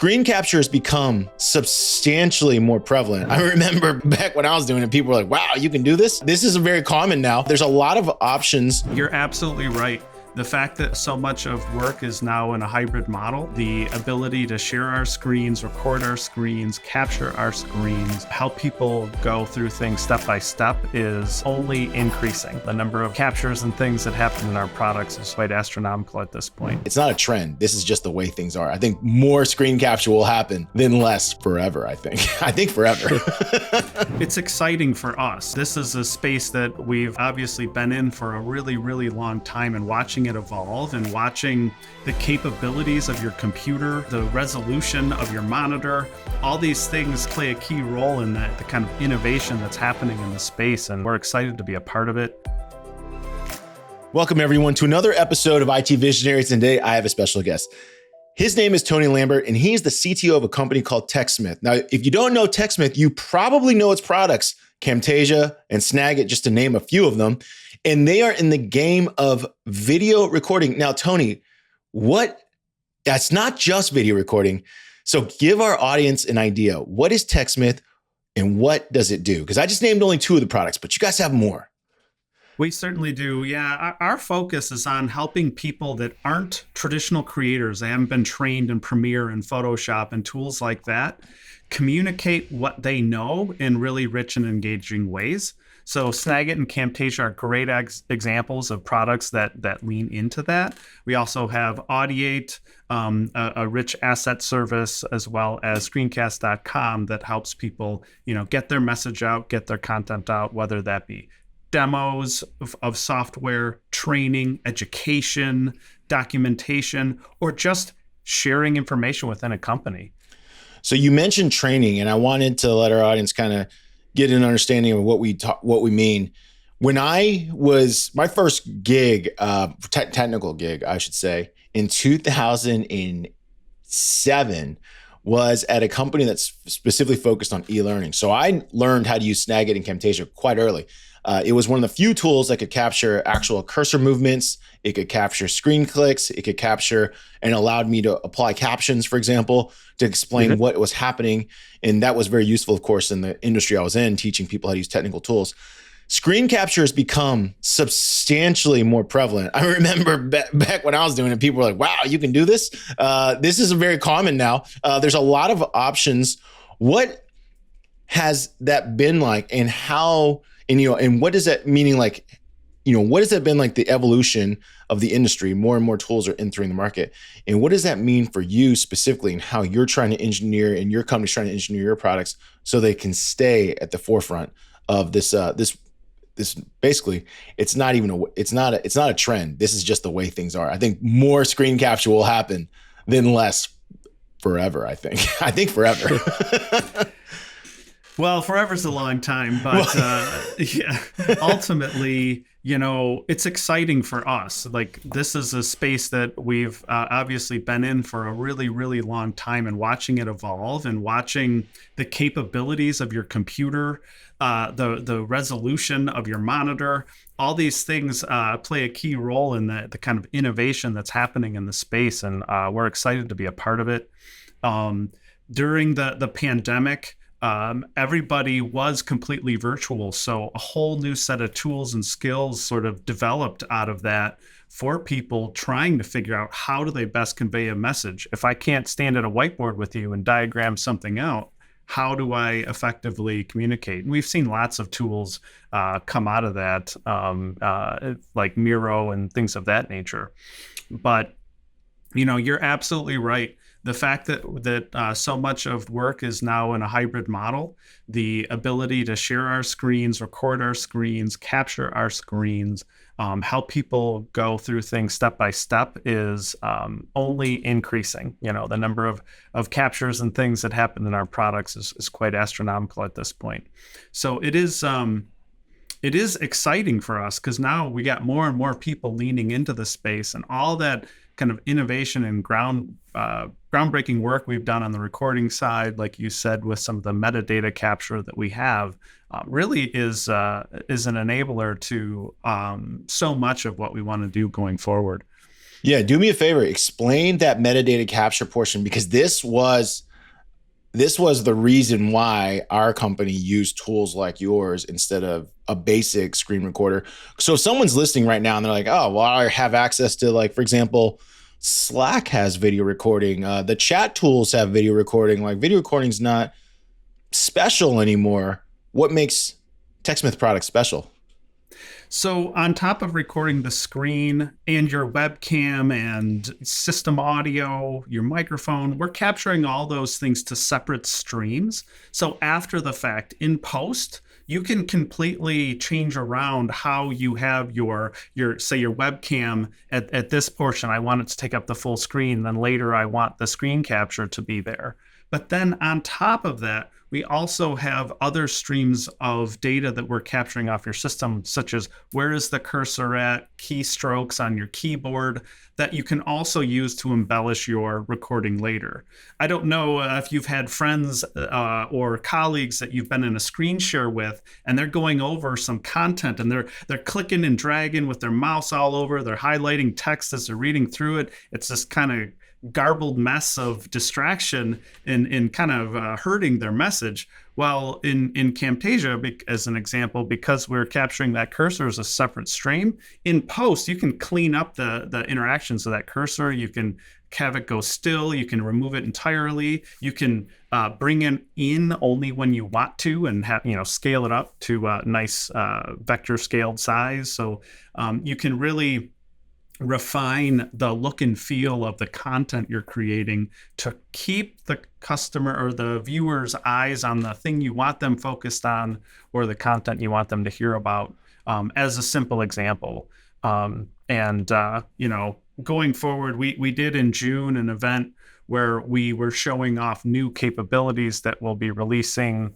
Screen capture has become substantially more prevalent. I remember back when I was doing it, people were like, wow, you can do this? This is very common now. There's a lot of options. You're absolutely right. The fact that so much of work is now in a hybrid model, the ability to share our screens, record our screens, capture our screens, help people go through things step by step is only increasing. The number of captures and things that happen in our products is quite astronomical at this point. It's not a trend. This is just the way things are. I think more screen capture will happen than less forever, I think. I think forever. It's exciting for us. This is a space that we've obviously been in for a really, really long time, and watching it evolve and watching the capabilities of your computer, the resolution of your monitor, all these things play a key role in the kind of innovation that's happening in the space, and we're excited to be a part of it. Welcome everyone to another episode of IT Visionaries, and today I have a special guest. His name is Tony Lambert, and he's the CTO of a company called TechSmith. Now, if you don't know TechSmith, you probably know its products, Camtasia and Snagit, just to name a few of them. And they are in the game of video recording. Now, Tony, that's not just video recording. So give our audience an idea. What is TechSmith and what does it do? Because I just named only two of the products, but you guys have more. We certainly do. Yeah, our focus is on helping people that aren't traditional creators. They haven't been trained in Premiere and Photoshop and tools like that, communicate what they know in really rich and engaging ways. So Snagit and Camtasia are great examples of products that lean into that. We also have Audiate, a rich asset service, as well as screencast.com that helps people, get their message out, get their content out, whether that be demos of software, training, education, documentation, or just sharing information within a company. So you mentioned training, and I wanted to let our audience kind of get an understanding of what we mean. When my first gig, technical gig, I should say, in 2007 was at a company that's specifically focused on e-learning. So I learned how to use Snagit and Camtasia quite early. It was one of the few tools that could capture actual cursor movements. It could capture screen clicks. It could capture and allowed me to apply captions, for example, to explain what was happening. And that was very useful, of course, in the industry I was in, teaching people how to use technical tools. Screen capture has become substantially more prevalent. I remember back when I was doing it, people were like, wow, you can do this? This is very common now. There's a lot of options. What has that been like, and how, and what does that meaning like, what has that been like, the evolution of the industry? More and more tools are entering the market. And what does that mean for you specifically, and how you're trying to engineer, and your company's trying to engineer your products so they can stay at the forefront of this basically, it's not a trend. This is just the way things are. I think more screen capture will happen than less forever, I think. I think forever. Well, forever's a long time, but ultimately, it's exciting for us. Like, this is a space that we've obviously been in for a really, really long time, and watching it evolve and watching the capabilities of your computer, the resolution of your monitor, all these things play a key role in the kind of innovation that's happening in the space, and we're excited to be a part of it. During the pandemic, everybody was completely virtual. So a whole new set of tools and skills sort of developed out of that for people trying to figure out how do they best convey a message. If I can't stand at a whiteboard with you and diagram something out, how do I effectively communicate? And we've seen lots of tools come out of that, like Miro and things of that nature. But, you're absolutely right. The fact that so much of work is now in a hybrid model, the ability to share our screens, record our screens, capture our screens, help people go through things step by step is only increasing. The number of captures and things that happen in our products is quite astronomical at this point. So it is exciting for us, because now we got more and more people leaning into the space, and all that kind of innovation and groundbreaking work we've done on the recording side, like you said, with some of the metadata capture that we have, really is an enabler to so much of what we want to do going forward. Yeah, do me a favor. Explain that metadata capture portion because this was the reason why our company used tools like yours instead of a basic screen recorder. So if someone's listening right now and they're like, oh, well, I have access to, like, for example, Slack has video recording. The chat tools have video recording. Like, video recording's not special anymore. What makes TechSmith products special? So, on top of recording the screen and your webcam and system audio, your microphone, we're capturing all those things to separate streams. So, after the fact, in post, you can completely change around how you have your say your webcam at this portion. I want it to take up the full screen. Then later I want the screen capture to be there. But then on top of that, we also have other streams of data that we're capturing off your system, such as where is the cursor at, keystrokes on your keyboard, that you can also use to embellish your recording later. I don't know if you've had friends or colleagues that you've been in a screen share with, and they're going over some content, and they're clicking and dragging with their mouse all over. They're highlighting text as they're reading through it. It's this kind of garbled mess of distraction and kind of hurting their message. While in Camtasia, as an example, because we're capturing that cursor as a separate stream, in post, you can clean up the interactions of that cursor. You can have it go still. You can remove it entirely. You can bring it in only when you want to and have, scale it up to a nice vector scaled size. So you can really refine the look and feel of the content you're creating to keep the customer or the viewer's eyes on the thing you want them focused on or the content you want them to hear about, as a simple example. Going forward, we did in June an event where we were showing off new capabilities that we'll be releasing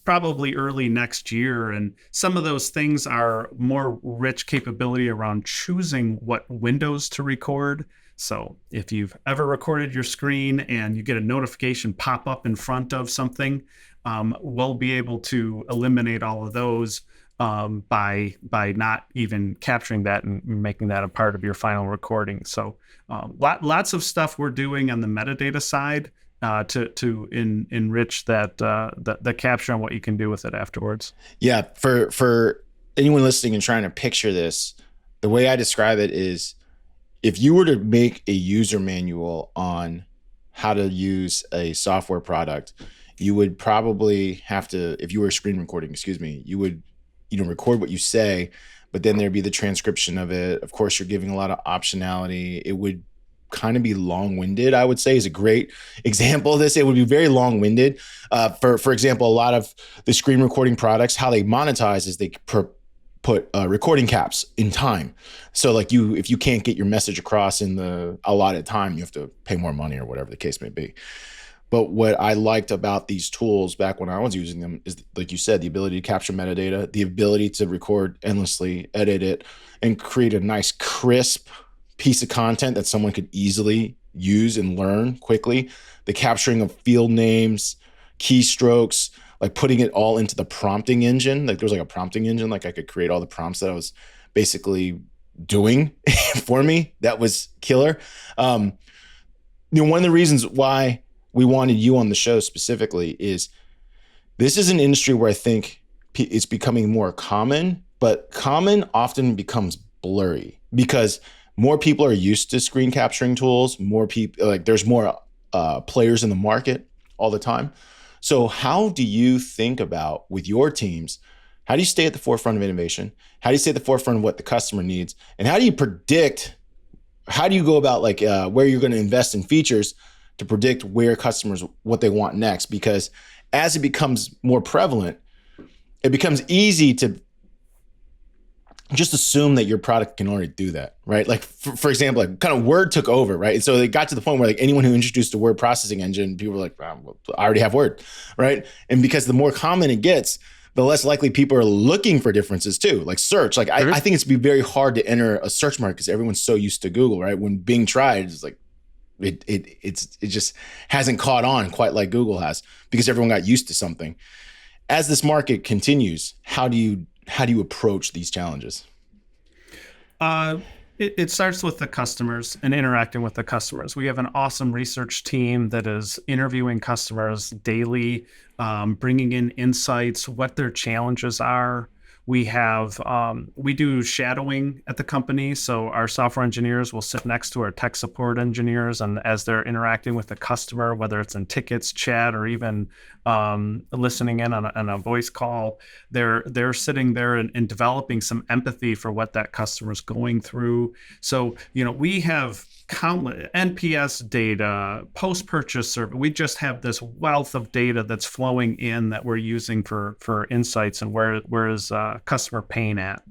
probably early next year. And some of those things are more rich capability around choosing what windows to record. So if you've ever recorded your screen and you get a notification pop up in front of something, we'll be able to eliminate all of those by not even capturing that and making that a part of your final recording. So lots of stuff we're doing on the metadata side to enrich that the capture on what you can do with it afterwards. Yeah, for anyone listening and trying to picture this, the way I describe it is if you were to make a user manual on how to use a software product, you would probably have to, if you were screen recording, you would record what you say, but then there'd be the transcription of it. Of course, you're giving a lot of optionality. It would kind of be long-winded, I would say, is a great example of this. It would be very long-winded. For example, a lot of the screen recording products, how they monetize is they put recording caps in time. So like if you can't get your message across in the allotted time, you have to pay more money or whatever the case may be. But what I liked about these tools back when I was using them is, like you said, the ability to capture metadata, the ability to record endlessly, edit it, and create a nice crisp piece of content that someone could easily use and learn quickly. The capturing of field names, keystrokes, like putting it all into the prompting engine. Like there was like a prompting engine, like I could create all the prompts that I was basically doing for me. That was killer. One of the reasons why we wanted you on the show specifically is this is an industry where I think it's becoming more common, but common often becomes blurry because more people are used to screen capturing tools. More people, like there's more players in the market all the time. So how do you think about with your teams, how do you stay at the forefront of innovation? How do you stay at the forefront of what the customer needs? And how do you predict, how do you go about like where you're going to invest in features to predict where customers, what they want next? Because as it becomes more prevalent, it becomes easy to just assume that your product can already do that, right? Like for example, like kind of Word took over, right? And so they got to the point where like anyone who introduced a word processing engine, people were like, well, I already have Word, right? And because the more common it gets, the less likely people are looking for differences too, like search. Like I think it's be very hard to enter a search market because everyone's so used to Google, right? When Bing tried, it's like it just hasn't caught on quite like Google has because everyone got used to something. As this market continues, how do you approach these challenges? It starts with the customers and interacting with the customers. We have an awesome research team that is interviewing customers daily, bringing in insights, what their challenges are. We do shadowing at the company, so our software engineers will sit next to our tech support engineers, and as they're interacting with the customer, whether it's in tickets, chat, or even listening in on a voice call, they're sitting there and developing some empathy for what that customer's going through. So we have countless NPS data, post-purchase survey. We just have this wealth of data that's flowing in that we're using for insights and where is customer pain at.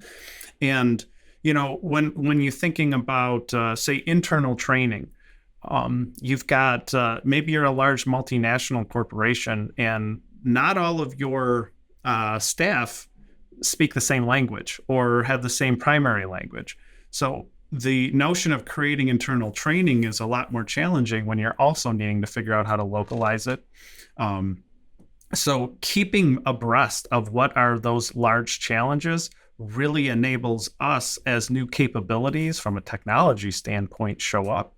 And when you're thinking about say internal training, you've got maybe you're a large multinational corporation and not all of your staff speak the same language or have the same primary language. So the notion of creating internal training is a lot more challenging when you're also needing to figure out how to localize it. So keeping abreast of what are those large challenges really enables us as new capabilities from a technology standpoint show up,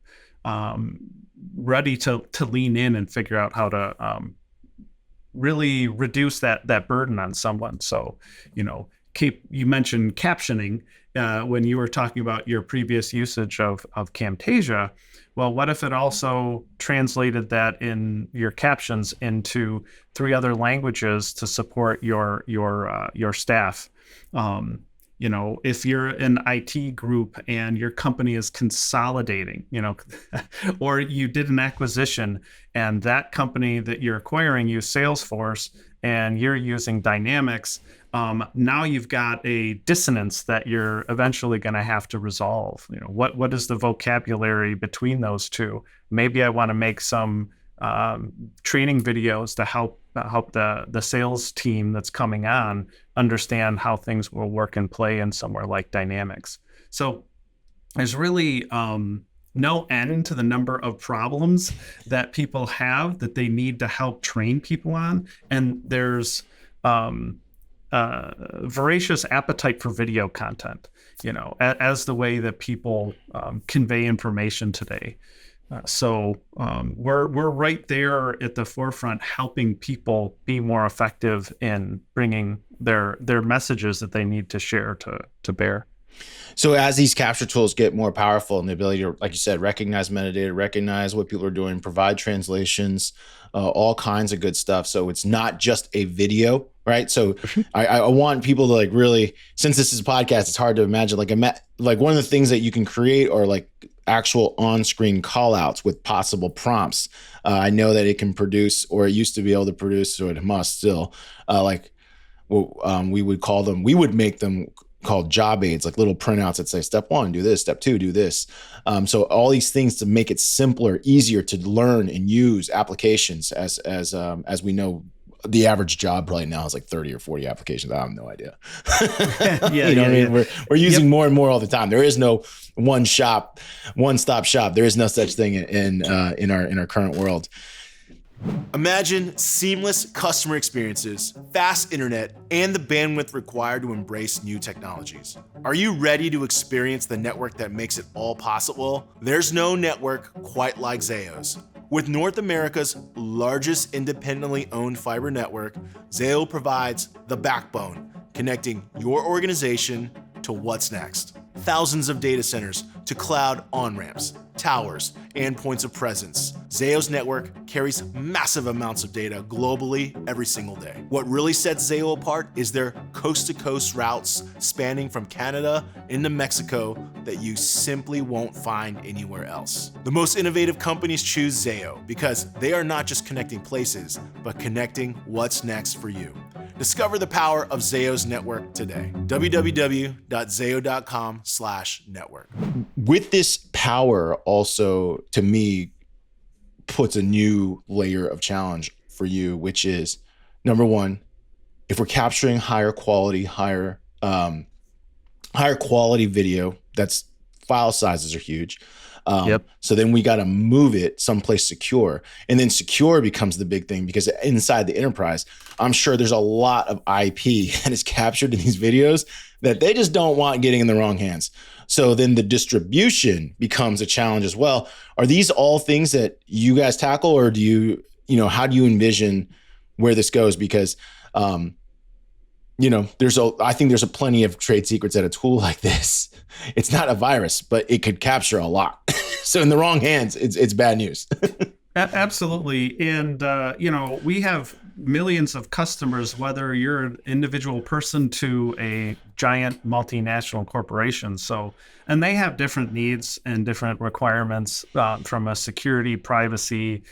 ready to lean in and figure out how to really reduce that burden on someone. So, you mentioned captioning when you were talking about your previous usage of Camtasia. Well, what if it also translated that in your captions into 3 other languages to support your staff? If you're an IT group and your company is consolidating, or you did an acquisition and that company that you're acquiring used Salesforce and you're using Dynamics, now you've got a dissonance that you're eventually going to have to resolve. What is the vocabulary between those two? Maybe I want to make some training videos to help the sales team that's coming on understand how things will work and play in somewhere like Dynamics. So there's really no end to the number of problems that people have that they need to help train people on. And there's voracious appetite for video content, as the way that people convey information today. So we're right there at the forefront, helping people be more effective in bringing their messages that they need to share to bear. So as these capture tools get more powerful and the ability to, like you said, recognize metadata, recognize what people are doing, provide translations, all kinds of good stuff. So it's not just a video, right? So I want people to really, since this is a podcast, it's hard to imagine like one of the things that you can create are like actual on-screen call outs with possible prompts. I know that it can produce, or it used to be able to produce, or it must still, we would make them called job aids, like little printouts that say step 1, do this, step 2, do this. So all these things to make it simpler, easier to learn and use applications as we know. The average job right now is like 30 or 40 applications. I have no idea. We're using more and more all the time. There is no one-stop shop. There is no such thing in our current world. Imagine seamless customer experiences, fast internet, and the bandwidth required to embrace new technologies. Are you ready to experience the network that makes it all possible? There's no network quite like Zayo's. With North America's largest independently owned fiber network, Zayo provides the backbone, connecting your organization to what's next. Thousands of data centers to cloud on-ramps, towers, and points of presence. Zayo's network carries massive amounts of data globally every single day. What really sets Zayo apart is their coast-to-coast routes spanning from Canada into Mexico that you simply won't find anywhere else. The most innovative companies choose Zayo because they are not just connecting places, but connecting what's next for you. Discover the power of Zayo's network today. www.zayo.com/network. With this power also, to me, puts a new layer of challenge for you, which is, number one, if we're capturing higher quality video, that's file sizes are huge. Yep. So then we got to move it someplace secure. And then secure becomes the big thing, because inside the enterprise, I'm sure there's a lot of IP that is captured in these videos that they just don't want getting in the wrong hands. So then the distribution becomes a challenge as well. Are these all things that you guys tackle, or do you, how do you envision where this goes? Because, I think there's a plenty of trade secrets that a tool like this, it's not a virus, but it could capture a lot. So in the wrong hands, it's bad news. Absolutely. And, we have millions of customers, whether you're an individual person to a giant multinational corporation. So, and they have different needs and different requirements from a security, privacy,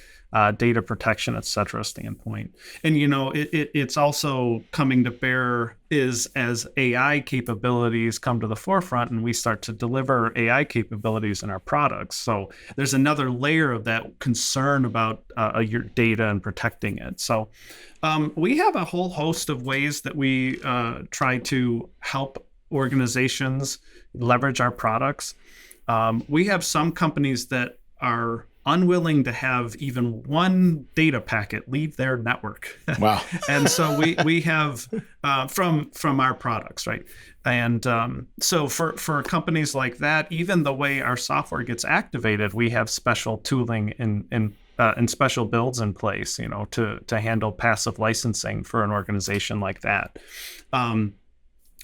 data protection, et cetera, standpoint. And, it's also coming to bear is as AI capabilities come to the forefront and we start to deliver AI capabilities in our products. So there's another layer of that concern about your data and protecting it. So we have a whole host of ways that we try to help organizations leverage our products. We have some companies that are unwilling to have even one data packet leave their network. Wow. And so we have from our products, right? And so for companies like that, even the way our software gets activated, we have special tooling and special builds in place, to handle passive licensing for an organization like that.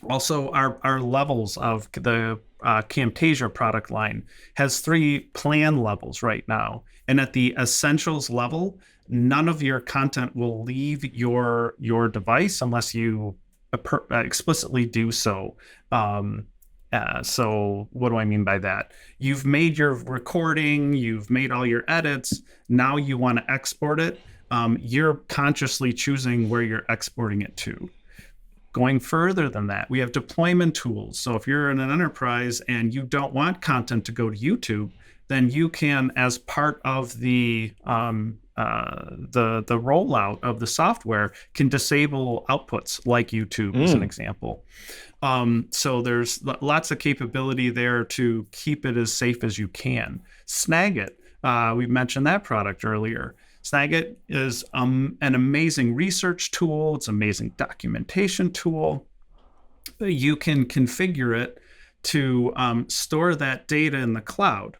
Also, our levels of the Camtasia product line has 3 plan levels right now. And at the essentials level, none of your content will leave your device unless you explicitly do so. So what do I mean by that? You've made your recording, you've made all your edits. Now you want to export it. You're consciously choosing where you're exporting it to. Going further than that, we have deployment tools. So if you're in an enterprise and you don't want content to go to YouTube, then you can, as part of the rollout of the software, can disable outputs like YouTube as an example. So there's lots of capability there to keep it as safe as you can. Snagit, we mentioned that product earlier. Snagit is an amazing research tool. It's an amazing documentation tool. You can configure it to store that data in the cloud,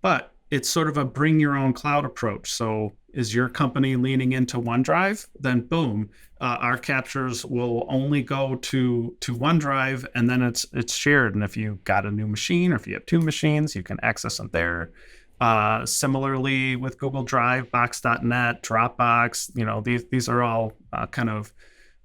but it's sort of a bring your own cloud approach. So is your company leaning into OneDrive? Then boom, our captures will only go to OneDrive, and then it's shared. And if you got a new machine, or if you have 2 machines, you can access them there. Similarly with Google Drive, Box.net, Dropbox, these are all kind of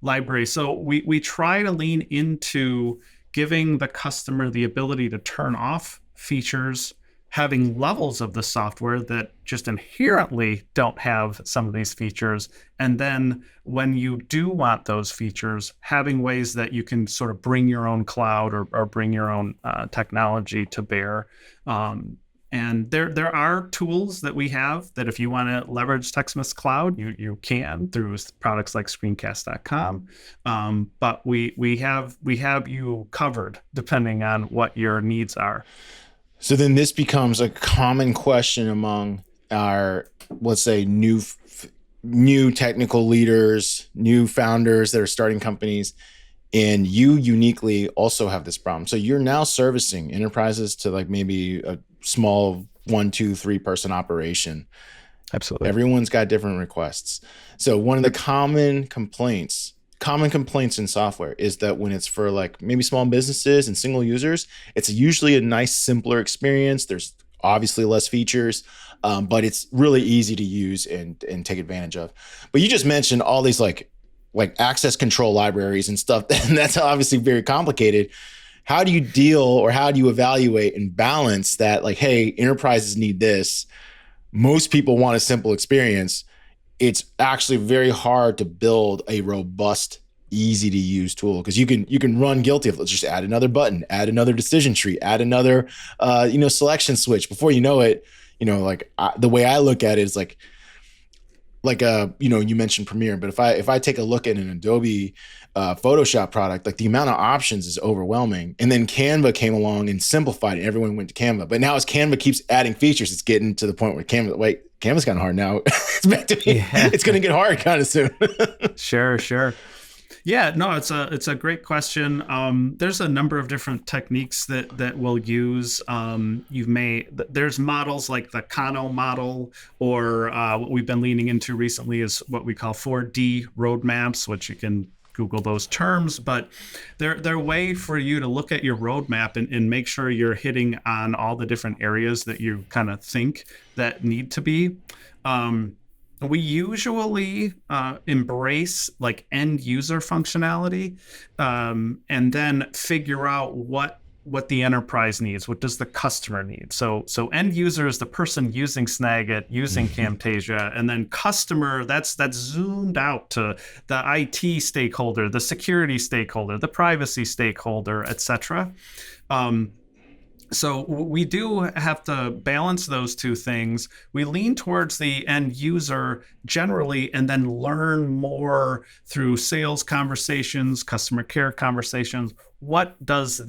libraries. So we try to lean into giving the customer the ability to turn off features, having levels of the software that just inherently don't have some of these features. And then when you do want those features, having ways that you can sort of bring your own cloud or bring your own technology to bear. And there are tools that we have that if you want to leverage TechSmith's cloud, you can through products like screencast.com. But we have you covered depending on what your needs are. So then this becomes a common question among our, let's say, new technical leaders, new founders that are starting companies. And you uniquely also have this problem. So you're now servicing enterprises to like maybe a small 1, 2, 3 person operation. Absolutely. Everyone's got different requests. So one of the common complaints in software is that when it's for like maybe small businesses and single users, it's usually a nice, simpler experience. There's obviously less features, but it's really easy to use and take advantage of. But you just mentioned all these like access control libraries and stuff, and that's obviously very complicated. How do you deal, or how do you evaluate and balance that? Like, hey, enterprises need this. Most people want a simple experience. It's actually very hard to build a robust, easy to use tool, because you can run guilty of, let's just add another button, add another decision tree, add another selection switch. Before you know it, the way I look at it is like, like you mentioned Premiere, but if I take a look at an Adobe Photoshop product, like the amount of options is overwhelming. And then Canva came along and simplified it. Everyone went to Canva, but now as Canva keeps adding features, it's getting to the point where Canva's kind of hard now. It's back to me. Yeah. It's going to get hard kind of soon. Sure, sure. Yeah, no, it's a great question. There's a number of different techniques that we'll use. There's models like the Kano model, or what we've been leaning into recently is what we call 4D roadmaps, which you can Google those terms, but they're a way for you to look at your roadmap and make sure you're hitting on all the different areas that you kind of think that need to be. We usually embrace like end user functionality, and then figure out what the enterprise needs. What does the customer need? So end user is the person using Snagit, using Camtasia, and then customer, that's zoomed out to the IT stakeholder, the security stakeholder, the privacy stakeholder, etc. So we do have to balance those two things. We lean towards the end user generally, and then learn more through sales conversations, customer care conversations. What do those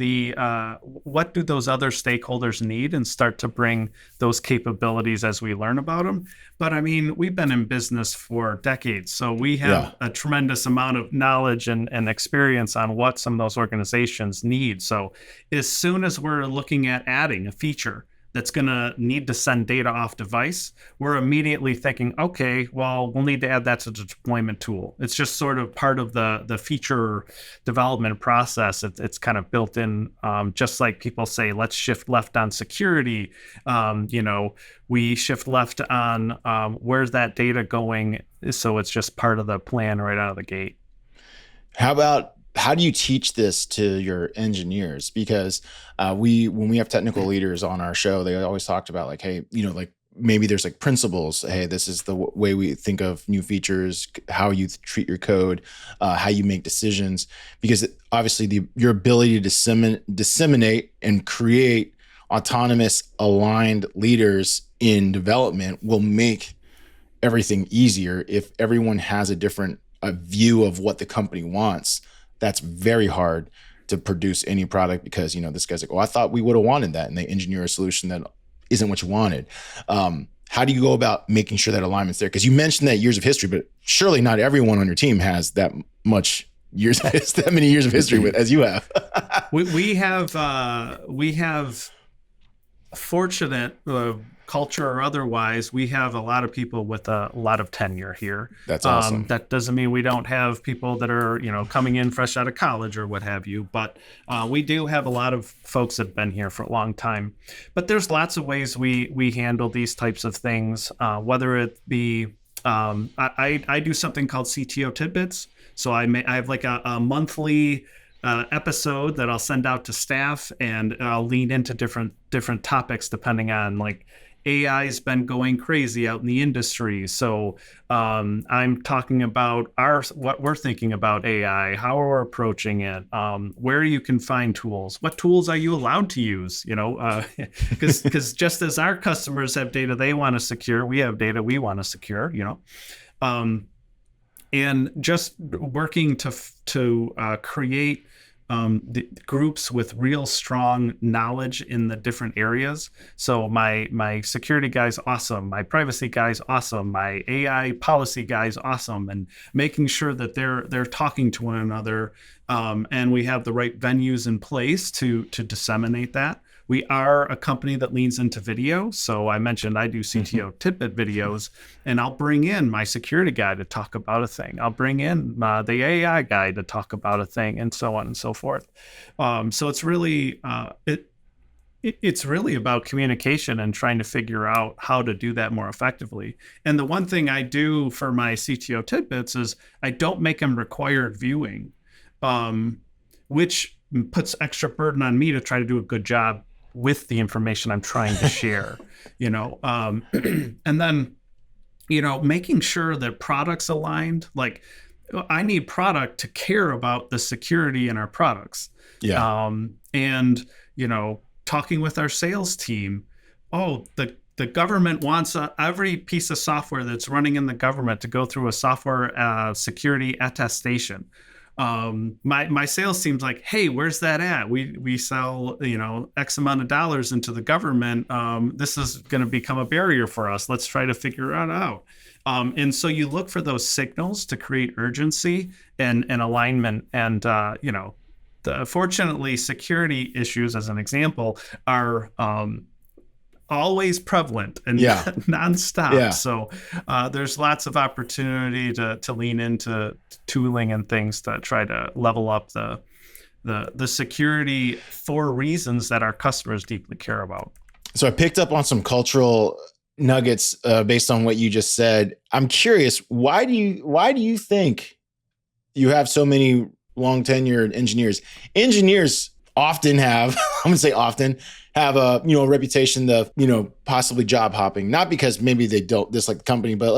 other stakeholders need, and start to bring those capabilities as we learn about them. But I mean, we've been in business for decades, so we have a tremendous amount of knowledge and experience on what some of those organizations need. So as soon as we're looking at adding a feature that's going to need to send data off device, we're immediately thinking, okay, well, we'll need to add that to the deployment tool. It's just sort of part of the feature development process. It's kind of built in, just like people say, let's shift left on security. We shift left on where's that data going. So it's just part of the plan right out of the gate. How do you teach this to your engineers? Because when we have technical leaders on our show, they always talked about like, hey, like maybe there's like principles. Hey, this is the way we think of new features, how you treat your code, how you make decisions. Because obviously your ability to disseminate and create autonomous aligned leaders in development will make everything easier. If everyone has a different view of what the company wants, that's very hard to produce any product, because this guy's like, oh, I thought we would have wanted that, and they engineer a solution that isn't what you wanted. How do you go about making sure that alignment's there? Because you mentioned that years of history, but surely not everyone on your team has that many years of history as you have. we have fortunate culture or otherwise, we have a lot of people with a lot of tenure here. That's awesome. That doesn't mean we don't have people that are, coming in fresh out of college or what have you, but we do have a lot of folks that have been here for a long time. But there's lots of ways we handle these types of things, whether it be, I do something called CTO tidbits. So I have like a monthly episode that I'll send out to staff, and I'll lean into different topics depending on, like, AI's been going crazy out in the industry. So I'm talking about what we're thinking about AI, how we're approaching it, where you can find tools, what tools are you allowed to use, because just as our customers have data they want to secure, we have data we want to secure, and just working to create the groups with real strong knowledge in the different areas. So my security guy's awesome, my privacy guy's awesome, my AI policy guy's awesome, and making sure that they're talking to one another, and we have the right venues in place to disseminate that. We are a company that leans into video. So I mentioned I do CTO tidbit videos, and I'll bring in my security guy to talk about a thing. I'll bring in the AI guy to talk about a thing, and so on and so forth. So it's really it's really about communication and trying to figure out how to do that more effectively. And the one thing I do for my CTO tidbits is I don't make them required viewing, which puts extra burden on me to try to do a good job with the information I'm trying to share, and then, making sure that product's aligned. Like, I need product to care about the security in our products. Yeah. And, talking with our sales team, the the government wants every piece of software that's running in the government to go through a software security attestation. My sales team's like, hey, where's that at? We sell, X amount of dollars into the government. This is going to become a barrier for us. Let's try to figure it out. And so you look for those signals to create urgency and alignment. And, fortunately, security issues, as an example, are always prevalent and nonstop. Yeah. So there's lots of opportunity to lean into tooling and things to try to level up the security for reasons that our customers deeply care about. So I picked up on some cultural nuggets based on what you just said. I'm curious, why do you think you have so many long tenured engineers? Engineers often have, I'm gonna say often, have a reputation of possibly job hopping, not because maybe they don't dislike the company, but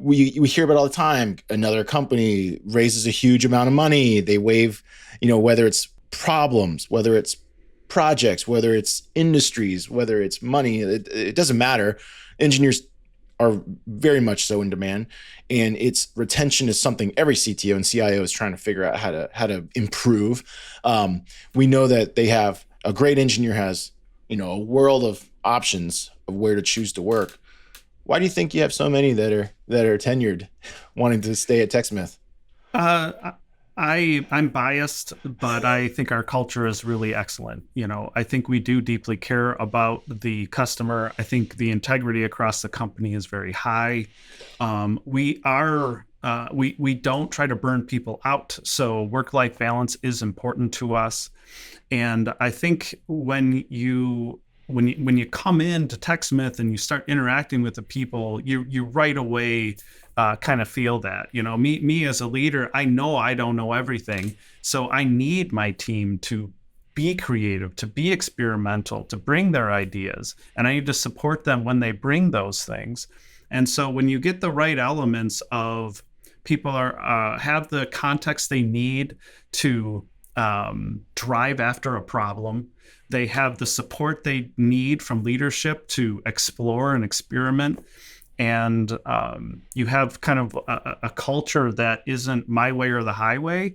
we hear about it all the time. Another company raises a huge amount of money, they waive whether it's problems, whether it's projects, whether it's industries, whether it's money, it doesn't matter. Engineers are very much so in demand, and its retention is something every CTO and CIO is trying to figure out how to improve. We know that a great engineer has a world of options of where to choose to work. Why do you think you have so many that are tenured, wanting to stay at TechSmith? I'm biased, but I think our culture is really excellent. I think we do deeply care about the customer. I think the integrity across the company is very high. We don't try to burn people out. So work-life balance is important to us. And I think when you come into TechSmith and you start interacting with the people, you right away kind of feel that. Me as a leader, I know I don't know everything, so I need my team to be creative, to be experimental, to bring their ideas, and I need to support them when they bring those things. And so when you get the right elements of people have the context they need to drive after a problem, they have the support they need from leadership to explore and experiment, and you have kind of a culture that isn't my way or the highway.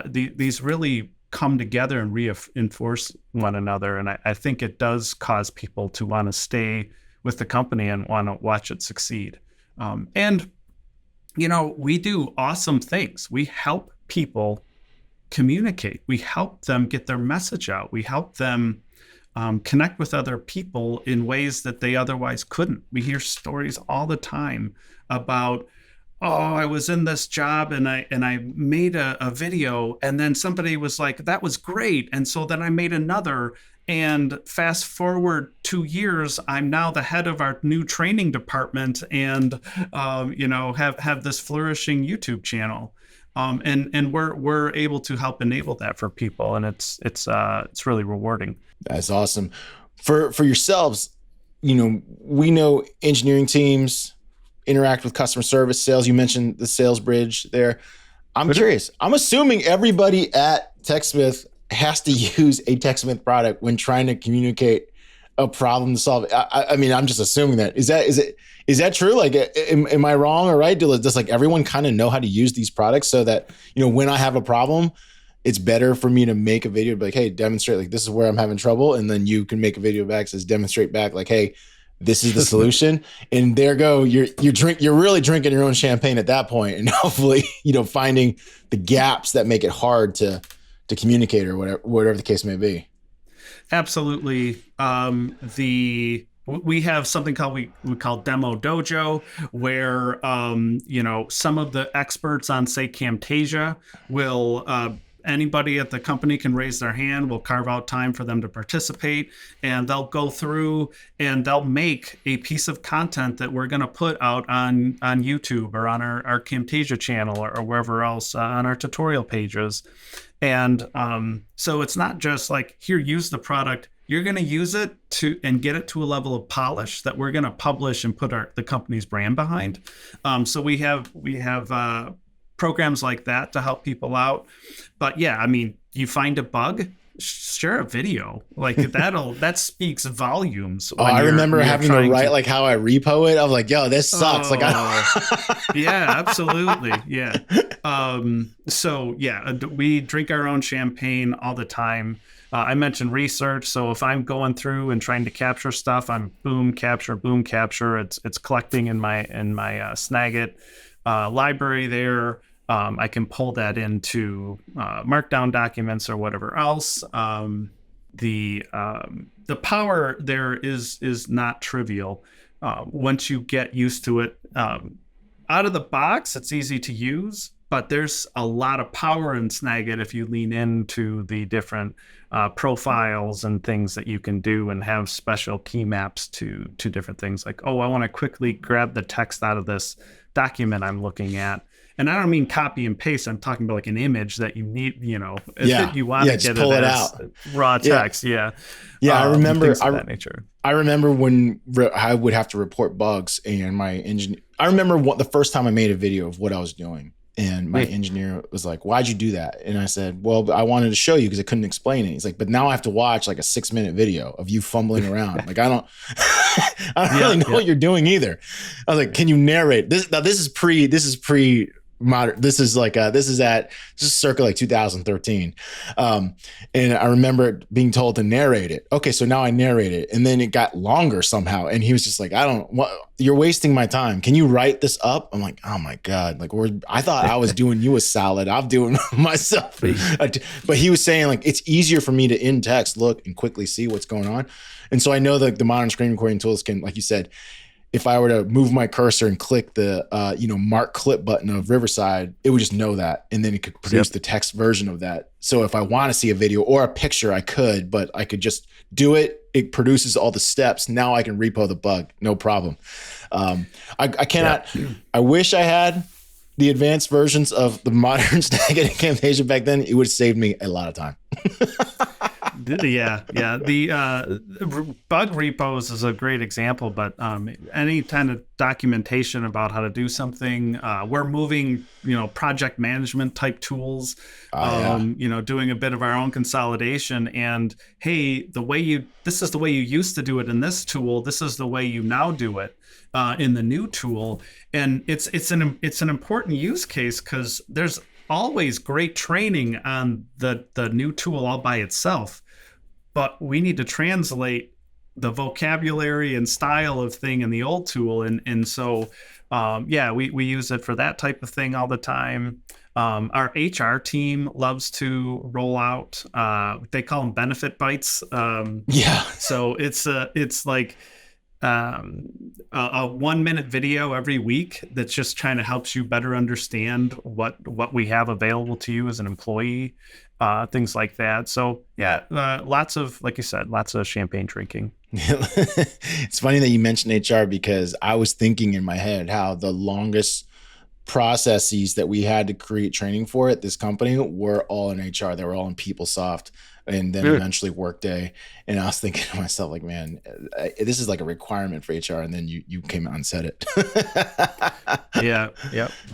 These really come together and reinforce one another, and I think it does cause people to want to stay with the company and want to watch it succeed. And we do awesome things. We help people communicate. We help them get their message out. We help them connect with other people in ways that they otherwise couldn't. We hear stories all the time about, I was in this job and I made a video, and then somebody was like, that was great. And so then I made another, and fast forward 2 years, I'm now the head of our new training department and, have this flourishing YouTube channel. And we're able to help enable that for people, and it's really rewarding. That's awesome. For yourselves, we know engineering teams interact with customer service, sales. You mentioned the sales bridge there. I'm curious. I'm assuming everybody at TechSmith has to use a TechSmith product when trying to communicate a problem to solve. I mean, I'm just assuming that. Is that true? Like, am I wrong or right? Does like everyone kind of know how to use these products so that, when I have a problem, it's better for me to make a video, be like, hey, demonstrate, like, this is where I'm having trouble. And then you can make a video back, says demonstrate back, like, hey, this is the solution. And there go, you're really drinking your own champagne at that point. And hopefully, finding the gaps that make it hard to communicate or whatever the case may be. Absolutely. We have something we call Demo Dojo, where some of the experts on, say, Camtasia will anybody at the company can raise their hand. We'll carve out time for them to participate, and they'll go through and they'll make a piece of content that we're going to put out on YouTube or on our Camtasia channel or wherever else on our tutorial pages. And so it's not just like, here, use the product. You're going to use it and get it to a level of polish that we're going to publish and put the company's brand behind. So we have programs like that to help people out. But yeah, I mean, you find a bug, share a video. Like that speaks volumes Oh, when I remember you're having to trying write to. like how I repo it. I'm like, yo, this sucks. Like, Oh, yeah, absolutely. Yeah. So yeah, we drink our own champagne all the time. I mentioned research. So if I'm going through and trying to capture stuff, I'm boom capture, boom capture. It's collecting in my Snagit library there. I can pull that into Markdown documents or whatever else. The power there is not trivial. Once you get used to it, out of the box, it's easy to use, but there's a lot of power in Snagit if you lean into the different profiles and things that you can do and have special key maps to different things. Like, oh, I want to quickly grab the text out of this document I'm looking at. And I don't mean copy and paste. I'm talking about like an image that you need, yeah, you want to just get pull it it as out. raw Yeah. text. Yeah. Yeah. I remember, things of that nature. I remember when I would have to report bugs and my engineer, I remember the first time I made a video of what I was doing. And my engineer was like, why'd you do that? And I said, well, I wanted to show you because I couldn't explain it. He's like, but now I have to watch like a 6-minute video of you fumbling around. Like, I don't really know what you're doing either. I was like, can you narrate this? Now this is pre modern. This is circa like 2013. And I remember being told to narrate it. Okay. So now I narrate it, and then it got longer somehow. And he was just like, you're wasting my time. Can you write this up? I'm like, oh my God. Like, I thought I was doing you a solid. I'm doing myself. But he was saying like, it's easier for me to in text look and quickly see what's going on. And so I know that the modern screen recording tools can, like you said, if I were to move my cursor and click the, mark clip button of Riverside, it would just know that. And then it could produce the text version of that. So if I want to see a video or a picture, I could, but I could just do it. It produces all the steps. Now I can repo the bug. No problem. I cannot, I wish I had the advanced versions of the modern Snagit and Camtasia back then. It would have saved me a lot of time. Yeah. The bug repos is a great example, but any kind of documentation about how to do something, we're moving, project management type tools, doing a bit of our own consolidation. And hey, this is the way you used to do it in this tool. This is the way you now do it in the new tool. And it's an important use case because there's always great training on the new tool all by itself, but we need to translate the vocabulary and style of thing in the old tool. And so, we use it for that type of thing all the time. Our HR team loves to roll out, they call them benefit bites. So it's like, a 1-minute video every week that just kind of helps you better understand what we have available to you as an employee, things like that. So lots of, like you said, lots of champagne drinking. It's funny that you mentioned HR because I was thinking in my head how the longest processes that we had to create training for at this company were all in HR. They were all in PeopleSoft and then eventually Workday. And I was thinking to myself, like, man, this is like a requirement for HR. And then you came out and said it. Yeah.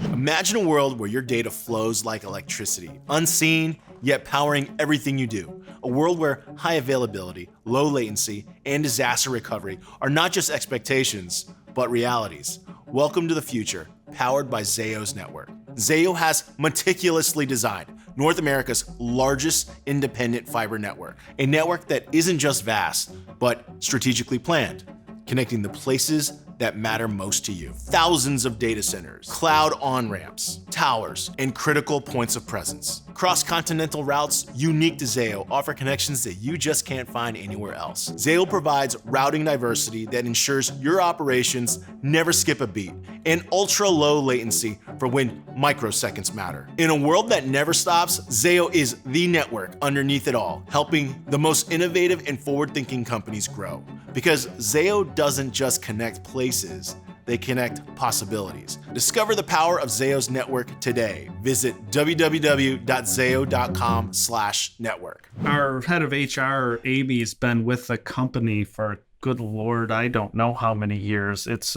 Imagine a world where your data flows like electricity, unseen, yet powering everything you do. A world where high availability, low latency, and disaster recovery are not just expectations, but realities. Welcome to the future, powered by Zayo's network. Zayo has meticulously designed North America's largest independent fiber network, a network that isn't just vast, but strategically planned, connecting the places that matter most to you. Thousands of data centers, cloud on-ramps, towers, and critical points of presence. Cross-continental routes unique to Zayo offer connections that you just can't find anywhere else. Zayo provides routing diversity that ensures your operations never skip a beat, and ultra-low latency for when microseconds matter. In a world that never stops, Zayo is the network underneath it all, helping the most innovative and forward-thinking companies grow. Because Zayo doesn't just connect places, they connect possibilities. Discover the power of Zayo's network today. Visit www.zayo.com/network. Our head of HR, Amy, has been with the company for, good Lord, I don't know how many years. It's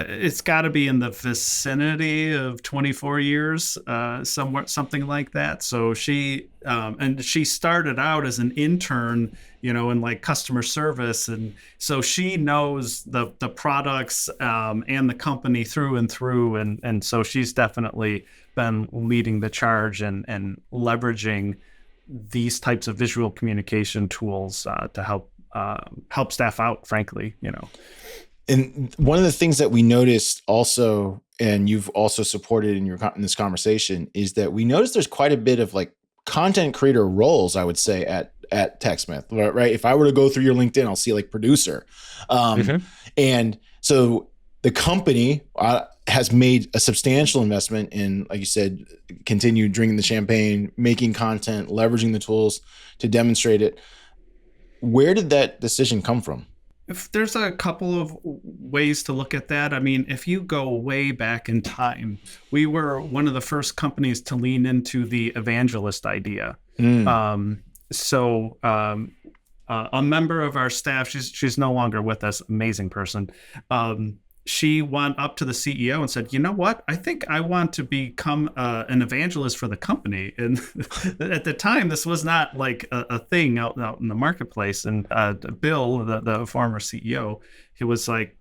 it's got to be in the vicinity of 24 years, somewhere, something like that. So and she started out as an intern, in like customer service. And so she knows the products, and the company through and through. And so she's definitely been leading the charge and leveraging these types of visual communication tools, to help staff out, frankly. And one of the things that we noticed also, and you've also supported in this conversation, is that we noticed there's quite a bit of like content creator roles, I would say, at TechSmith, right? If I were to go through your LinkedIn, I'll see like producer. And so the company has made a substantial investment in, like you said, continue drinking the champagne, making content, leveraging the tools to demonstrate it. Where did that decision come from? If there's a couple of ways to look at that. I mean, if you go way back in time, we were one of the first companies to lean into the evangelist idea. A member of our staff, she's no longer with us, amazing person. She went up to the CEO and said, "You know what? I think I want to become an evangelist for the company." And at the time, this was not like a thing out in the marketplace. And Bill, the former CEO, he was like,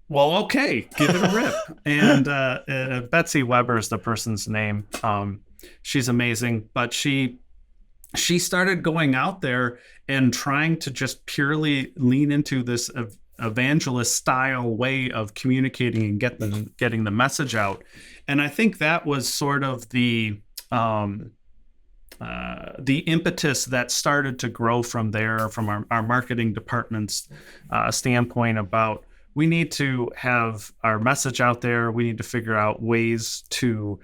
"Well, okay, give it a rip." And Betsy Weber is the person's name. She's amazing, but she started going out there and trying to just purely lean into this evangelist style way of communicating and getting the message out. And I think that was sort of the impetus that started to grow from there, from our marketing department's standpoint, about we need to have our message out there. We need to figure out ways to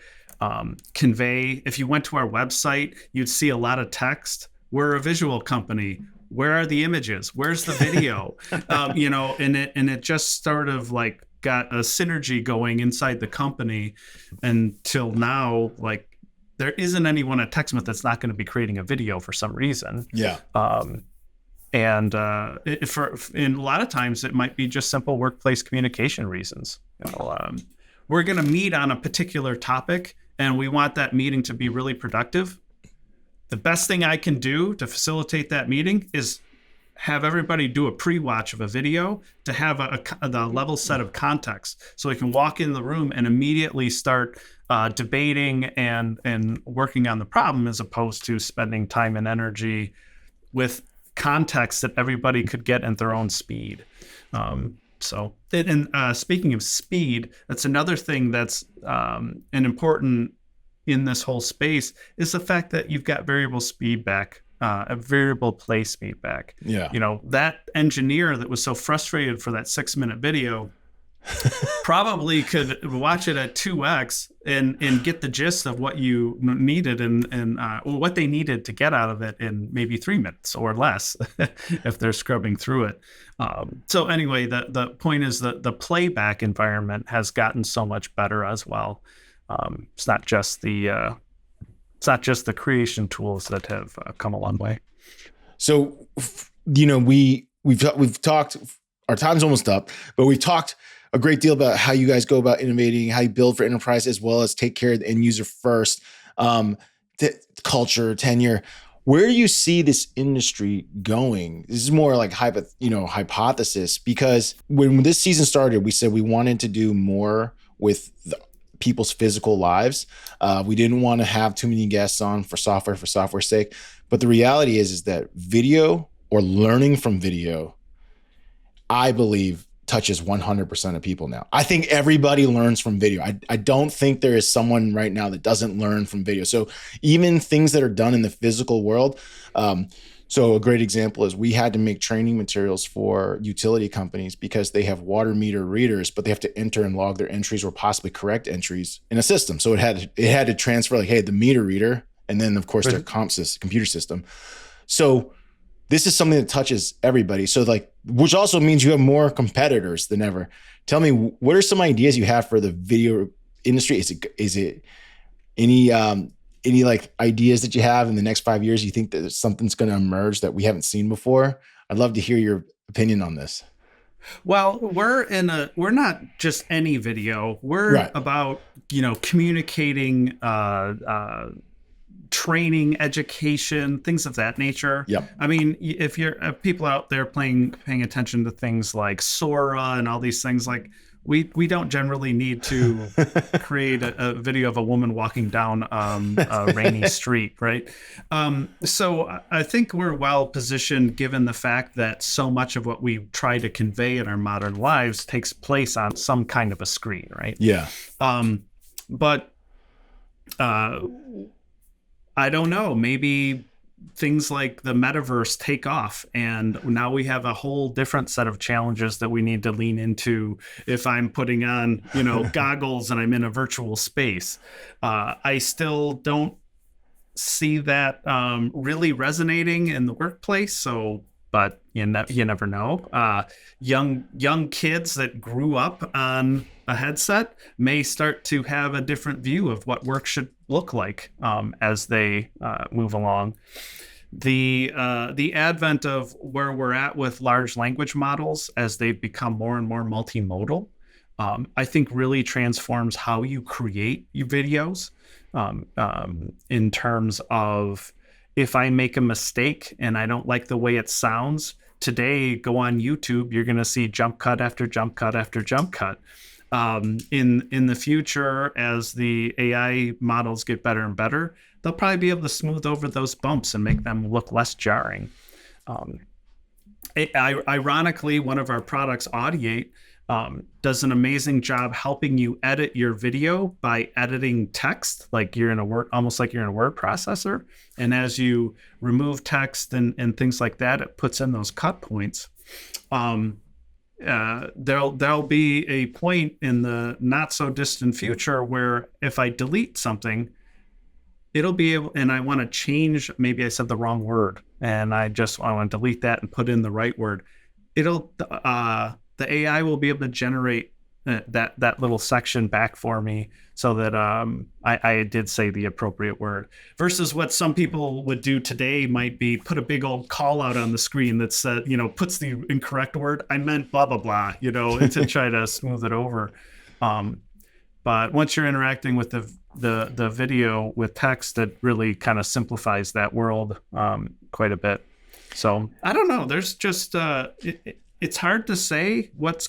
convey. If you went to our website, you'd see a lot of text. We're a visual company. Where are the images? Where's the video? And it just sort of like got a synergy going inside the company until now. Like, there isn't anyone at TechSmith that's not going to be creating a video for some reason. Yeah. In a lot of times it might be just simple workplace communication reasons. We're going to meet on a particular topic, and we want that meeting to be really productive. The best thing I can do to facilitate that meeting is have everybody do a pre-watch of a video to have the level set of context, so we can walk in the room and immediately start debating and working on the problem, as opposed to spending time and energy with context that everybody could get at their own speed. Speaking of speed, that's another thing that's an important in this whole space, is the fact that you've got variable feedback, a variable play feedback. Yeah. That engineer that was so frustrated for that 6-minute video probably could watch it at 2x and get the gist of what you needed and what they needed to get out of it in maybe 3 minutes or less if they're scrubbing through it. So anyway, the point is that the playback environment has gotten so much better as well. It's not just the creation tools that have come a long way. So, we've talked. Our time's almost up, but we've talked a great deal about how you guys go about innovating, how you build for enterprise, as well as take care of the end user first. Culture, tenure. Where do you see this industry going? This is more like hypothesis, because when this season started, we said we wanted to do more with people's physical lives. We didn't want to have too many guests on for software's sake. But the reality is that video, or learning from video, I believe touches 100% of people now. I think everybody learns from video. I don't think there is someone right now that doesn't learn from video. So even things that are done in the physical world. So a great example is we had to make training materials for utility companies because they have water meter readers, but they have to enter and log their entries or possibly correct entries in a system. So it had to transfer like, hey, the meter reader, and then of course their computer system. So this is something that touches everybody. So which also means you have more competitors than ever. Tell me, what are some ideas you have for the video industry? Is it any like ideas that you have in the next 5 years? You think that something's going to emerge that we haven't seen before? I'd love to hear your opinion on this. Well, we're not just any video. We're Right. about, communicating, training, education, things of that nature. Yep. I mean, if you're people out there paying attention to things like Sora and all these things, like we don't generally need to create a video of a woman walking down a rainy street, right? So I think we're well positioned given the fact that so much of what we try to convey in our modern lives takes place on some kind of a screen, right? Yeah. But I don't know, maybe things like the metaverse take off and now we have a whole different set of challenges that we need to lean into if I'm putting on, goggles and I'm in a virtual space. I still don't see that really resonating in the workplace. So, but you never know. Young kids that grew up on a headset may start to have a different view of what work should look like as they move along. The advent of where we're at with large language models as they become more and more multimodal, I think really transforms how you create your videos in terms of if I make a mistake and I don't like the way it sounds, today go on YouTube, you're going to see jump cut after jump cut after jump cut. In the future, as the AI models get better and better, they'll probably be able to smooth over those bumps and make them look less jarring. Ironically, one of our products, Audiate, does an amazing job helping you edit your video by editing text, like you're in a word, almost like you're in a word processor. And as you remove text and things like that, it puts in those cut points. There'll be a point in the not so distant future where if I delete something, it'll be able, and I want to change, maybe I said the wrong word and I want to delete that and put in the right word. The AI will be able to generate that little section back for me so that I did say the appropriate word, versus what some people would do today might be put a big old call out on the screen that said, puts the incorrect word. I meant blah, blah, blah, to try to smooth it over. But once you're interacting with the video with text, that really kind of simplifies that world quite a bit. So I don't know. There's just it's hard to say what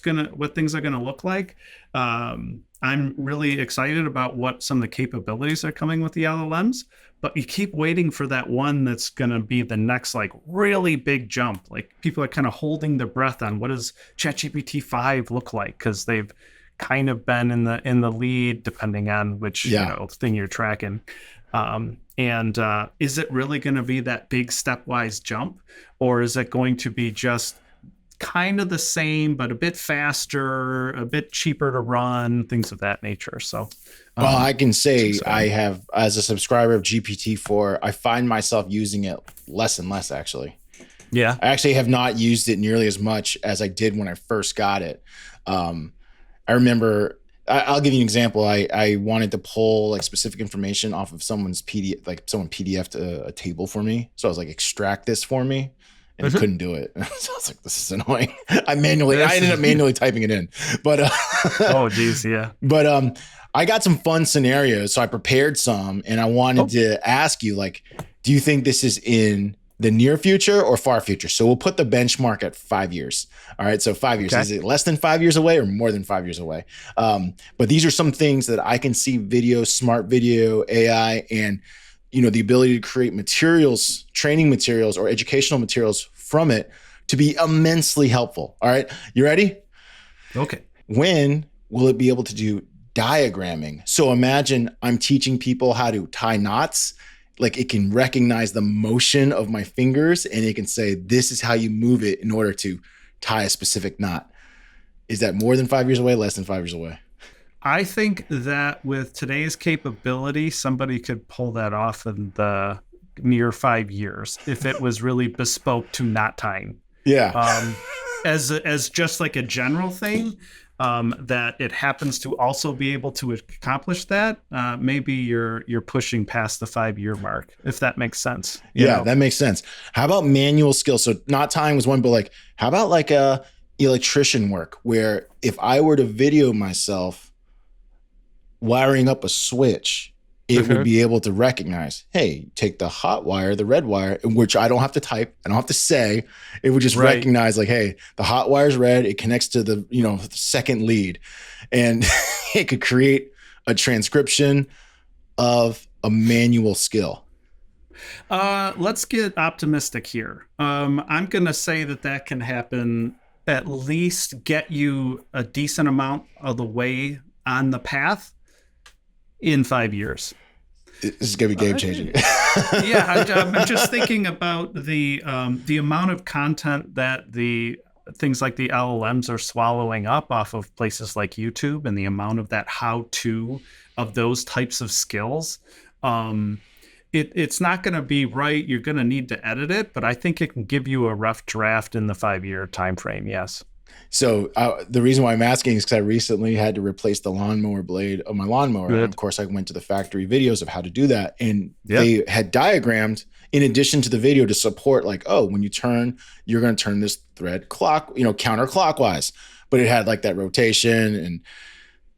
things are gonna look like. I'm really excited about what some of the capabilities are coming with the LLMs, but you keep waiting for that one that's gonna be the next like really big jump. Like people are kind of holding their breath on what does ChatGPT 5 look like, because they've kind of been in the lead depending on which thing you're tracking. And is it really going to be that big stepwise jump, or is it going to be just kind of the same but a bit faster, a bit cheaper to run, things of that nature? So well, I can say I have, as a subscriber of GPT-4, I find myself using it less and less, actually. Yeah, I actually have not used it nearly as much as I did when I first got it. I remember, I'll give you an example. I wanted to pull like specific information off of someone's PDF, like someone PDF'd a table for me. So I was like, extract this for me. And it couldn't do it. So I was like, this is annoying. I ended up manually typing it in. But oh geez, yeah. But I got some fun scenarios. So I prepared some and I wanted to ask you, like, do you think this is in the near future or far future? So we'll put the benchmark at 5 years. All right. So 5 years. Okay. Is it less than 5 years away or more than 5 years away? But these are some things that I can see: video, smart video, AI, and the ability to create materials, training materials or educational materials from it to be immensely helpful. All right. You ready? Okay. When will it be able to do diagramming? So imagine I'm teaching people how to tie knots. Like it can recognize the motion of my fingers and it can say, this is how you move it in order to tie a specific knot. Is that more than 5 years away, less than 5 years away? I think that with today's capability, somebody could pull that off in the near 5 years if it was really bespoke to knot tying. Yeah. As just like a general thing, that it happens to also be able to accomplish that, maybe you're pushing past the 5 year mark, if that makes sense. Yeah, that makes sense. How about manual skills? So knot tying was one, but like, how about like electrician work where if I were to video myself wiring up a switch, it would be able to recognize, hey, take the hot wire, the red wire, which I don't have to type, I don't have to say. It would just recognize like, hey, the hot wire's red, it connects to the, the second lead. And it could create a transcription of a manual skill. Let's get optimistic here. I'm going to say that can happen, at least get you a decent amount of the way on the path in 5 years. This is going to be game changing. I'm just thinking about the amount of content that the things like the LLMs are swallowing up off of places like YouTube, and the amount of that how-to of those types of skills. It's not going to be right. You're going to need to edit it, but I think it can give you a rough draft in the 5-year time frame. Yes. So the reason why I'm asking is because I recently had to replace the lawnmower blade of my lawnmower. And of course, I went to the factory videos of how to do that. And they had diagrammed in addition to the video to support like, oh, when you turn, you're going to turn this thread counterclockwise. But it had like that rotation, and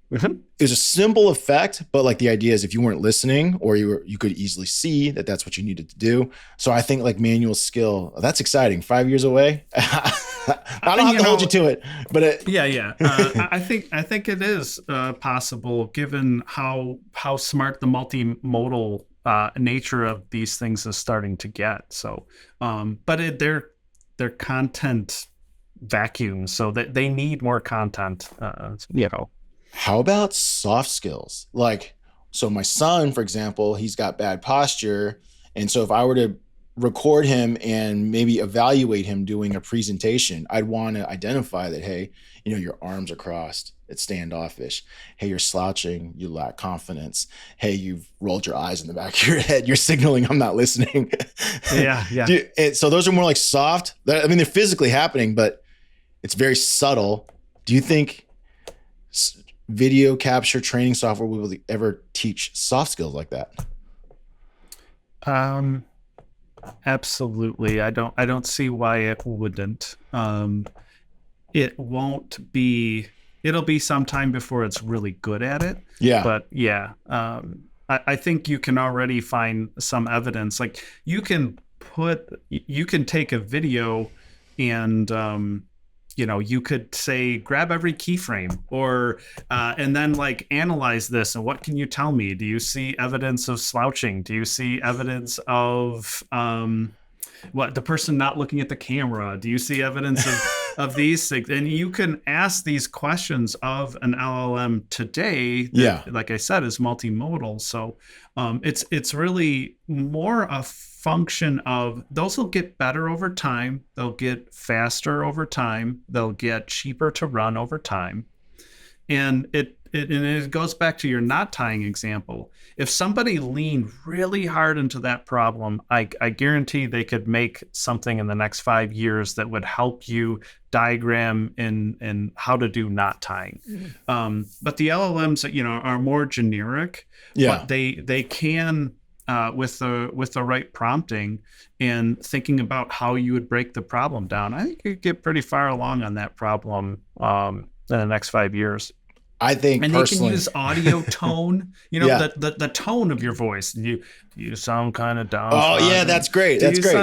it was a simple effect, but like the idea is if you weren't listening, or you could easily see that that's what you needed to do. So I think like manual skill, that's exciting. 5 years away. I don't have to hold you to it, but I think it is possible given how smart the multimodal nature of these things is starting to get. So, but they're content vacuums, so that they need more content. How about soft skills? Like, so my son, for example, he's got bad posture. And so if I were to record him and maybe evaluate him doing a presentation, I'd want to identify that, hey, your arms are crossed, it's standoffish. Hey, you're slouching, you lack confidence. Hey, you've rolled your eyes in the back of your head, you're signaling I'm not listening. Yeah. So those are more like soft. I mean, they're physically happening, but it's very subtle. Do you think video capture training software will ever teach soft skills like that? Absolutely. I don't see why it wouldn't. It won't be, it'll be sometime before it's really good at it. Yeah. But I think you can already find some evidence. Like you can take a video and, you could say, grab every keyframe or, and then like analyze this. And what can you tell me? Do you see evidence of slouching? Do you see evidence of, the person not looking at the camera? Do you see evidence of these things? And you can ask these questions of an LLM today. That, like I said, is multimodal. So it's really more a function of those will get better over time. They'll get faster over time. They'll get cheaper to run over time. And it goes back to your knot tying example. If somebody leaned really hard into that problem, I guarantee they could make something in the next 5 years that would help you diagram in how to do knot tying. But the LLMs, are more generic. Yeah. But they can, with the right prompting and thinking about how you would break the problem down, I think you could get pretty far along on that problem in the next 5 years. I think, and personally, they can use audio tone, the tone of your voice. You sound kind of down. Oh yeah, that's great. That's great.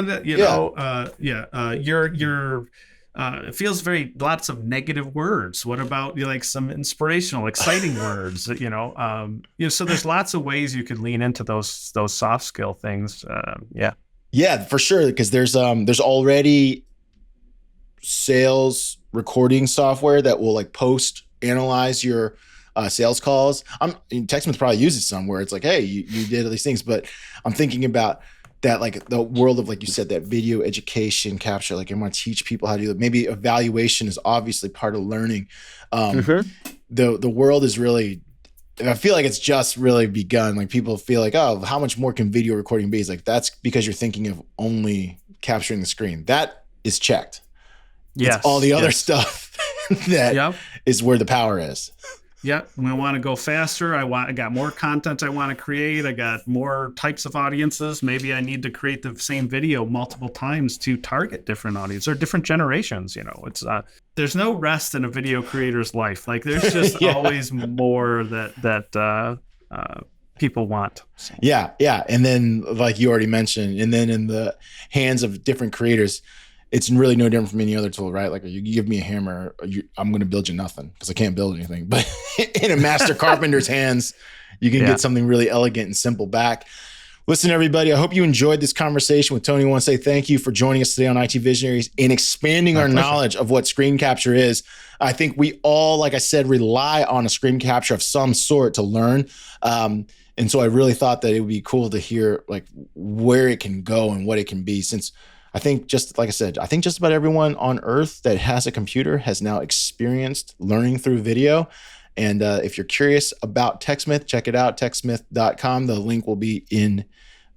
It feels very lots of negative words. What about like some inspirational, exciting words? So there's lots of ways you could lean into those soft skill things. Yeah, for sure. Because there's already sales recording software that will like analyze your sales calls. TechSmith probably uses some where it's like, hey, you did all these things, but I'm thinking about that, like the world of, like you said, that video education capture. Like I want to teach people how to do it. Maybe evaluation is obviously part of learning. The world is really, I feel like it's just really begun. Like people feel like, oh, how much more can video recording be? It's like, that's because you're thinking of only capturing the screen. That is checked. Yes. It's all the other stuff that is where the power is. Yeah, we want to go faster. I got more content I want to create. I got more types of audiences. Maybe I need to create the same video multiple times to target different audiences or different generations. It's there's no rest in a video creator's life. Like there's just Yeah. always more that people want. So. Yeah, yeah. And then, like you already mentioned, and then in the hands of different creators, it's really no different from any other tool, right? Like you give me a hammer, I'm going to build you nothing because I can't build anything. But in a master carpenter's hands, you can get something really elegant and simple back. Listen, everybody, I hope you enjoyed this conversation with Tony. I want to say thank you for joining us today on IT Visionaries and expanding our knowledge of what screen capture is. I think we all, like I said, rely on a screen capture of some sort to learn. And so I really thought that it would be cool to hear like where it can go and what it can be, since I think, just like I said, I think just about everyone on earth that has a computer has now experienced learning through video. And if you're curious about TechSmith, check it out, techsmith.com. The link will be in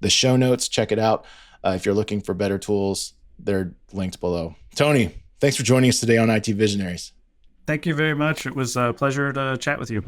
the show notes. Check it out. If you're looking for better tools, they're linked below. Tony, thanks for joining us today on IT Visionaries. Thank you very much. It was a pleasure to chat with you.